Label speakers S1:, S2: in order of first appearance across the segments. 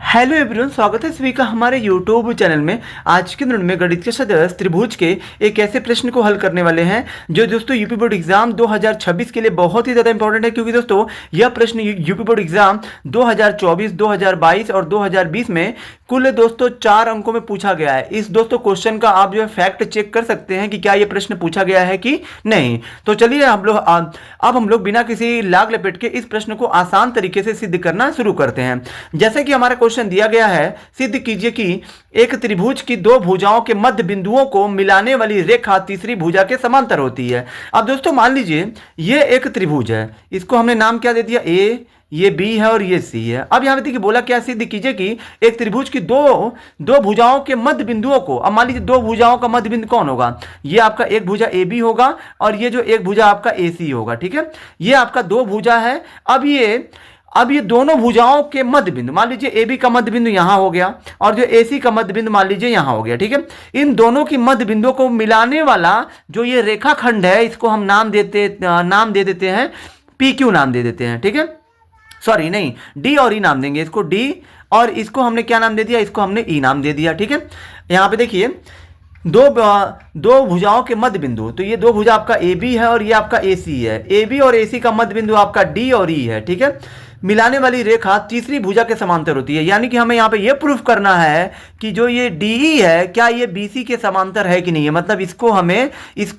S1: Hello everyone, स्वागत है सभी का हमारे यूट्यूब चैनल में। आज के दिन में गणित के सदस्य त्रिभुज के एक ऐसे प्रश्न को हल करने वाले हैं जो दोस्तों यूपी बोर्ड एग्जाम 2026 के लिए बहुत ही ज़्यादा इंपॉर्टेंट है, क्योंकि दोस्तों यह प्रश्न यूपी बोर्ड एग्जाम 2024, 2022 और 2020 में कुल दोस्तों 4 अंकों में पूछा गया है। इस दोस्तों क्वेश्चन का आप जो है फैक्ट चेक कर सकते हैं कि क्या ये प्रश्न पूछा गया है कि नहीं। तो चलिए हम लोग बिना किसी लाग लपेट के इस प्रश्न को आसान तरीके से सिद्ध करना शुरू करते हैं। जैसे कि हमारा क्वेश्चन दिया गया है, सिद्ध कीजिए कि एक त्रिभुज की दो भुजाओं के मध्य बिंदुओं को मिलाने वाली रेखा तीसरी भुजा के समांतर होती है। अब दोस्तों मान लीजिए ये एक त्रिभुज है, इसको हमने नाम क्या दे दिया, ए, ये बी है और ये सी है। अब यहां पे देखिए बोला क्या, सिद्ध कीजिए कि एक त्रिभुज की दो भुजाओं के मध्य बिंदुओं को, अब मान लीजिए दो भुजाओं का मध्य बिंदु कौन होगा, ये आपका एक भुजा ए बी होगा और ये जो एक भुजा आपका ए सी होगा। ठीक है, ये आपका दो भुजा है। अब ये दोनों भुजाओं के मध्य बिंदु, मान लीजिए ए बी का मध्य बिंदु यहां हो गया और जो ए सी का मध्य बिंदु मान लीजिए यहां हो गया। ठीक है, इन दोनों की मध्य बिंदुओं को मिलाने वाला जो ये रेखाखंड है, इसको हम नाम दे देते हैं पी क्यू नाम दे देते हैं। ठीक है, सॉरी नहीं, डी और ई नाम देंगे इसको, डी, और इसको हमने क्या नाम दे दिया, इसको हमने ई नाम दे दिया। ठीक है, यहां पे देखिए दो भुजाओं के मध्य बिंदु, तो ये दो भुजा आपका ए बी है और ये आपका ए सी है। ए बी और ए सी का मध्य बिंदु आपका डी और ई है। ठीक है, मिलाने वाली रेखा तीसरी भुजा के समांतर होती है, यानी कि हमें यहां पे ये प्रूफ करना है कि जो ये डीई है क्या ये बीसी के समांतर है कि नहीं है, मतलब इसको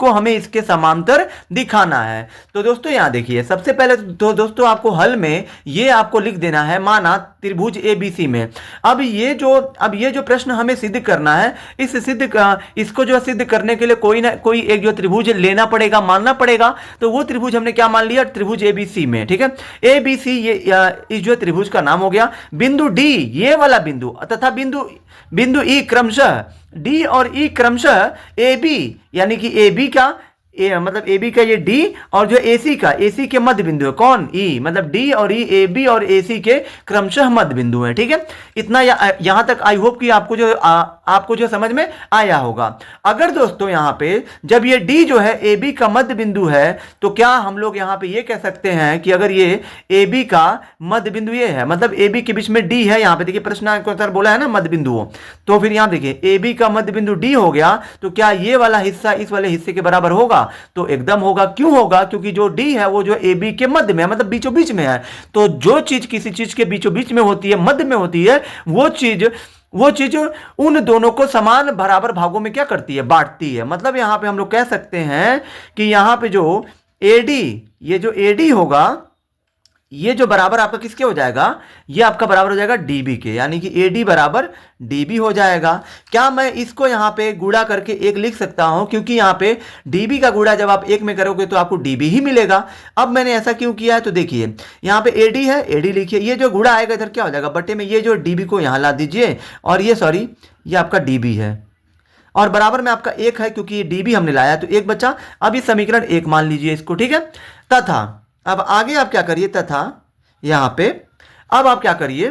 S1: हमें इसके समांतर दिखाना है। तो दोस्तों यहां देखिए, सबसे पहले तो दोस्तों आपको हल में ये आपको लिख देना है, माना त्रिभुज ए बी सी में। अब ये जो प्रश्न हमें सिद्ध करना है, इसको जो सिद्ध करने के लिए कोई ना कोई एक जो त्रिभुज लेना पड़ेगा, मानना पड़ेगा। तो वो त्रिभुज हमने क्या मान लिया, त्रिभुज ए बी सी में। ठीक है, ए बी सी ये इस जो त्रिभुज का नाम हो गया। बिंदु डी, ये वाला बिंदु, तथा बिंदु ई क्रमशः डी और ई क्रमशः ए बी, यानी कि ए बी का मतलब ए बी का ये डी और जो ए सी के मध्य बिंदु है कौन, ई, मतलब डी और ई, ए बी और ए सी के क्रमशः मध्य बिंदु है। ठीक है, इतना यहां तक आई होप कि आपको जो समझ में आया होगा। अगर दोस्तों यहां पे जब ये डी जो है ए बी का मध्य बिंदु है, तो क्या हम लोग यहां पे ये कह सकते हैं कि अगर ये ए बी का मध्य बिंदु ये है, मतलब ए बी के बीच में डी है, यहां पे देखिए प्रश्न को सर बोला है ना मध्य बिंदु, तो फिर यहां देखिए ए बी का मध्य बिंदु डी हो गया, तो क्या ये वाला हिस्सा इस वाले हिस्से के बराबर होगा, तो एकदम होगा। क्यों होगा, क्योंकि जो डी है वो जो ए बी के मध्य में है, मतलब बीचों बीच में है। तो जो चीज किसी चीज के बीचों बीच में होती है, मध्य में होती है, वो चीज उन दोनों को समान बराबर भागों में क्या करती है, बांटती है। मतलब यहां पे हम लोग कह सकते हैं कि यहां पे जो एडी, ये जो एडी होगा, ये जो बराबर आपका किसके हो जाएगा, ये आपका बराबर हो जाएगा डीबी के, यानी कि एडी बराबर डीबी हो जाएगा। क्या मैं इसको यहां पे गुणा करके एक लिख सकता हूं, क्योंकि यहां पे डीबी का गुणा जब आप एक में करोगे तो आपको डीबी ही मिलेगा। अब मैंने ऐसा क्यों किया है, तो देखिए यहां पे एडी है, एडी लिखिए, ये जो गुणा आएगा इधर क्या हो जाएगा बट्टे में, ये जो डीबी को यहां ला दीजिए, और ये आपका डीबी है और बराबर में आपका एक है, क्योंकि ये डीबी हमने लाया तो एक बच्चा। अब ये समीकरण एक मान लीजिए इसको। ठीक है, तथा अब आगे आप क्या करिए, तथा यहां पे अब आप क्या करिए,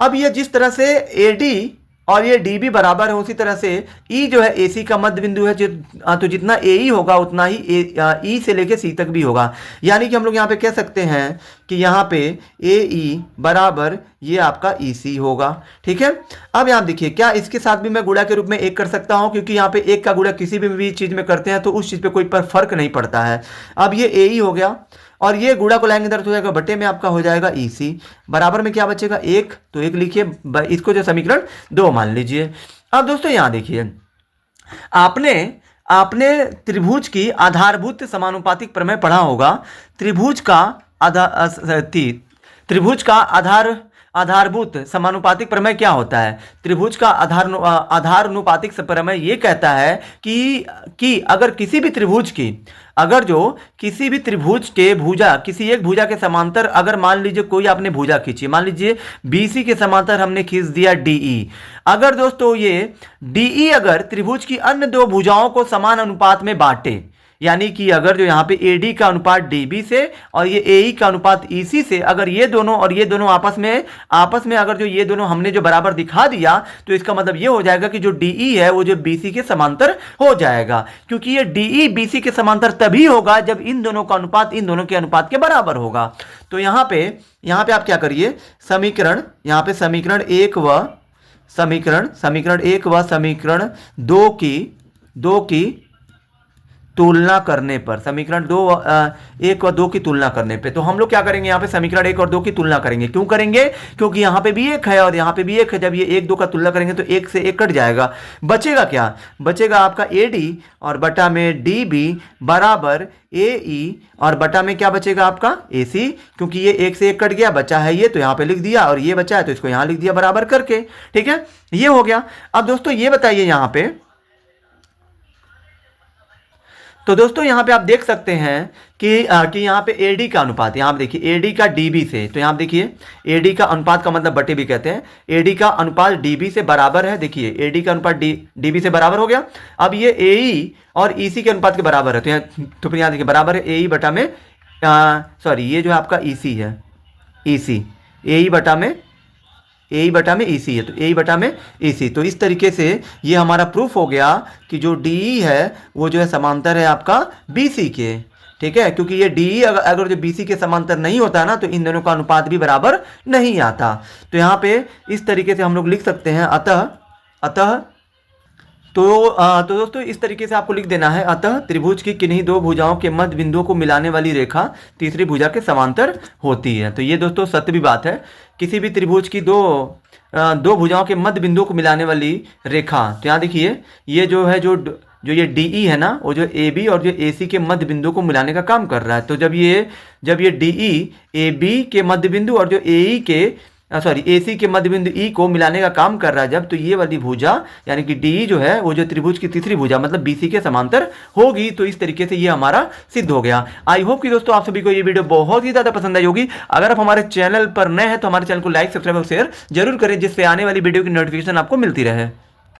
S1: अब ये जिस तरह से AD और ये DB बराबर है, उसी तरह से E जो है AC का मध्य बिंदु है, तो जितना AE होगा उतना ही E से लेके C तक भी होगा। यानी कि हम लोग यहाँ पे कह सकते हैं कि यहाँ पे AE बराबर ये आपका EC होगा। ठीक है, अब यहाँ देखिए, क्या इसके साथ भी मैं गुणा के रूप में एक कर सकता हूँ, क्योंकि यहाँ पे एक का गुणा किसी भी चीज में करते हैं तो उस चीज पे कोई पर फर्क नहीं पड़ता है। अब ये AE हो गया और ये गुणा को लाएंगे इधर तो हो जाएगा बटे में आपका हो जाएगा EC, बराबर में क्या बचेगा एक, तो एक लिखिए, इसको जो समीकरण 2 मान लीजिए। अब दोस्तों यहां देखिए, आपने त्रिभुज की आधारभूत समानुपातिक प्रमेय पढ़ा होगा। त्रिभुज का आधारभूत समानुपातिक प्रमेय क्या होता है, त्रिभुज का आधारानुपातिक प्रमेय ये कहता है कि अगर किसी भी त्रिभुज के भुजा किसी एक भुजा के समांतर, अगर मान लीजिए कोई आपने भुजा खींची, मान लीजिए BC के समांतर हमने खींच दिया DE, अगर दोस्तों ये DE अगर त्रिभुज की अन्य दो भुजाओं को समान अनुपात में बांटे, यानी कि अगर जो यहाँ पे AD का अनुपात DB से और ये AE का अनुपात EC से, अगर ये दोनों और ये दोनों आपस में अगर जो ये दोनों हमने जो बराबर दिखा दिया, तो इसका मतलब ये हो जाएगा कि जो DE है वो जो BC के समांतर हो जाएगा, क्योंकि ये DE BC के समांतर तभी होगा जब इन दोनों का अनुपात इन दोनों के अनुपात के बराबर होगा। तो यहाँ पे आप क्या करिए, समीकरण यहाँ पे समीकरण 1 व समीकरण 1 व समीकरण 2 की तुलना करने पर, समीकरण 1 और 2 की तुलना करने पे, तो हम लोग क्या करेंगे, यहाँ पे समीकरण 1 और 2 की तुलना करेंगे। क्यों करेंगे? क्योंकि यहाँ पे भी 1 है और यहाँ पे भी 1 है। जब ये 1 2 का तुलना करेंगे तो 1 से 1 कट जाएगा, बचेगा क्या? बचेगा आपका AD और बटा में DB बराबर AE और बटा में क्या बचेगा आपका AC, क्योंकि ये 1 से 1 कट गया, बचा है ये तो यहाँ पे लिख दिया और ये बचा है तो इसको यहाँ लिख दिया बराबर करके। ठीक है, ये हो गया। अब दोस्तों ये बताइए यहाँ पे, तो दोस्तों यहाँ पे आप देख सकते हैं कि यहाँ पे AD का अनुपात, यहाँ पे देखिए AD का DB से, तो यहाँ देखिए AD का अनुपात का मतलब बटे भी कहते हैं, AD का अनुपात DB से बराबर है। देखिए AD का अनुपात DB से बराबर हो गया। अब ये AE और EC के अनुपात के बराबर है, तो फिर यहाँ देखिए बराबर है AE बटा में सॉरी ये जो है आपका EC है, EC AE बटा में EC है, तो AE बटा में EC। तो इस तरीके से ये हमारा प्रूफ हो गया कि जो DE है वो जो है समांतर है आपका BC के। ठीक है, क्योंकि ये DE अगर जो BC के समांतर नहीं होता ना तो इन दोनों का अनुपात भी बराबर नहीं आता। तो यहाँ पे इस तरीके से हम लोग लिख सकते हैं, अतः तो दोस्तों इस तरीके से आपको लिख देना है, अतः त्रिभुज की किन्हीं दो भुजाओं के मध्य बिंदुओं को मिलाने वाली रेखा तीसरी भुजा के समांतर होती है। तो ये दोस्तों सत्य भी बात है, किसी भी त्रिभुज की दो भुजाओं के मध्य बिंदुओं को मिलाने वाली रेखा, तो यहाँ देखिए ये जो है जो ये DE है ना, वो जो AB और जो AC के मध्य बिंदु को मिलाने का काम कर रहा है। तो जब ये DE AB के मध्य बिंदु और जो AC के मध्य बिंदु E को मिलाने का काम कर रहा है जब, तो ये वाली भुजा यानी कि DE जो है वो जो त्रिभुज की तीसरी भुजा मतलब BC के समांतर होगी। तो इस तरीके से ये हमारा सिद्ध हो गया। आई होप कि दोस्तों आप सभी को ये वीडियो बहुत ही ज्यादा पसंद आई होगी। अगर आप हमारे चैनल पर नए हैं तो हमारे चैनल को लाइक, सब्सक्राइब और शेयर जरूर करें, जिससे आने वाली वीडियो की नोटिफिकेशन आपको मिलती रहे।